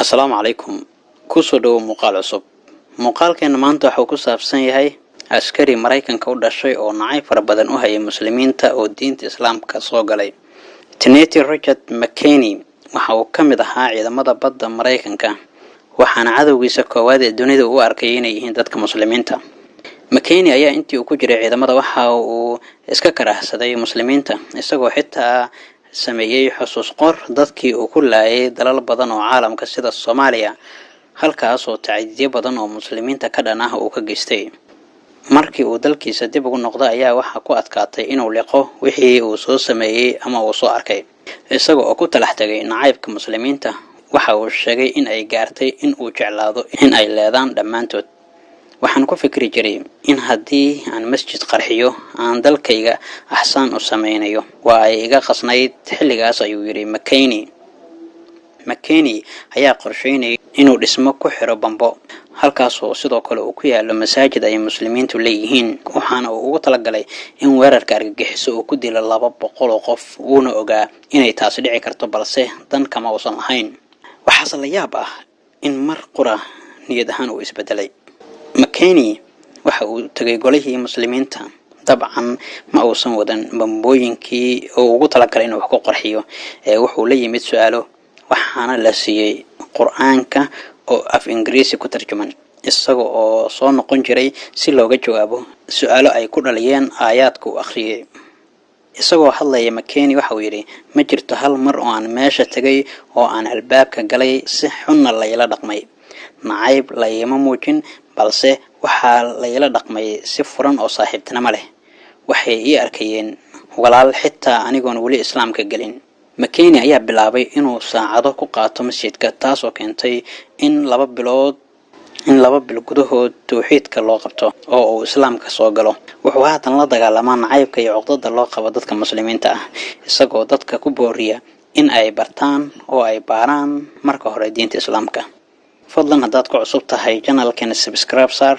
Assalaamu calaykum. Ku soo dhawo muuqaal cusub. Muuqaalkeena maanta waxa uu ku saabsan yahay askari Mareykanka u dhashay oo nacay fara badan u hayay muslimiinta oo diinta Islaamka soo galay. Teneti Richard McKinney waxa uu ka mid ahaa ciidamada badda Mareykanka waxaana cadawgiisa koowaad ee dunida u arkay inay yihiin dadka muslimiinta. McKinney ayaa intii uu ku jiray ciidamada waxa uu iska karahsaday muslimiinta isagoo xitaa sameeyay xusuus qor dadkii uu ku laayay dalal badan oo caalamka sida Soomaaliya halkaas oo tacdiyo badan oo muslimiinta ka dhan ah uu ka geystay. Markii uu dalkiisa dib ugu noqday ayaa waxa ku adkaatay inuu liqo wixii uu soo sameeyay ama uu soo arkay isagoo oo ku talax tagay nacaybka muslimiinta waxa uu sheegay in ay gaartay in uu jeclaado in ay leedaan dhamaantood. waxaan ku fikri jiray in haddii aan masjid qarxiyo aan dalkayga axsaan u sameynayo waa ay iga qasnayd xilligaas ayuu yiri McKinney ayaa qorsheynay inuu dhismo ku xiro bambo halkaas oo sidoo kale uu ku yaalo masaajid ay muslimiintu leeyihiin waxaana uu ugu talagalay in weerarka argagixiso uu ku dilo 200 qof uuna ogaa inay taasi dhici karto balse dan kama uusan lahayn. waxaase la yaab ah in mar qura niyad ahaan uu isbedelay. McKinney waxa uu tagay golihii muslimiinta dabcan ma uusan wadan bambooyinkii oo ugu talagalay inuu wax ku qarxiyo wuxuu la yimid su'aalo waxaana la siiyay Qur'aanka oo af Ingiriisi ku tarjuman isagoo oo soo noqon jiray si looga jawaabo su'aalo ay ku dhaliyeen aayaadka uu akhriyay. isagoo hadlaya McKinney waxa uu yiri ma jirto hal mar oo aan meesha tagay oo aan albaabka galay si xunna la ila dhaqmay nacayb la yima muujin balse waxa la ila dhaqmay si furan oo saaxiibtinimo leh waxay ii arkayeen walaal xitaa anigoon wali islaamka galin. McKinney ayaa bilaabay inuu saacado ku qaato masjidka taasoo keentay in laba bil gudahood tawxiidka loo qabto oo uu islaamka soo galo. wuxuu haatan la dagaalamaa nacaybka iyo cuqdada loo qabo dadka muslimiinta ah isagoo dadka ku booriya in ay bartaan oo ay baaraan marka hore diinta islaamka. fadlan haddaad ku cusub tahay channelkeena subscribe saar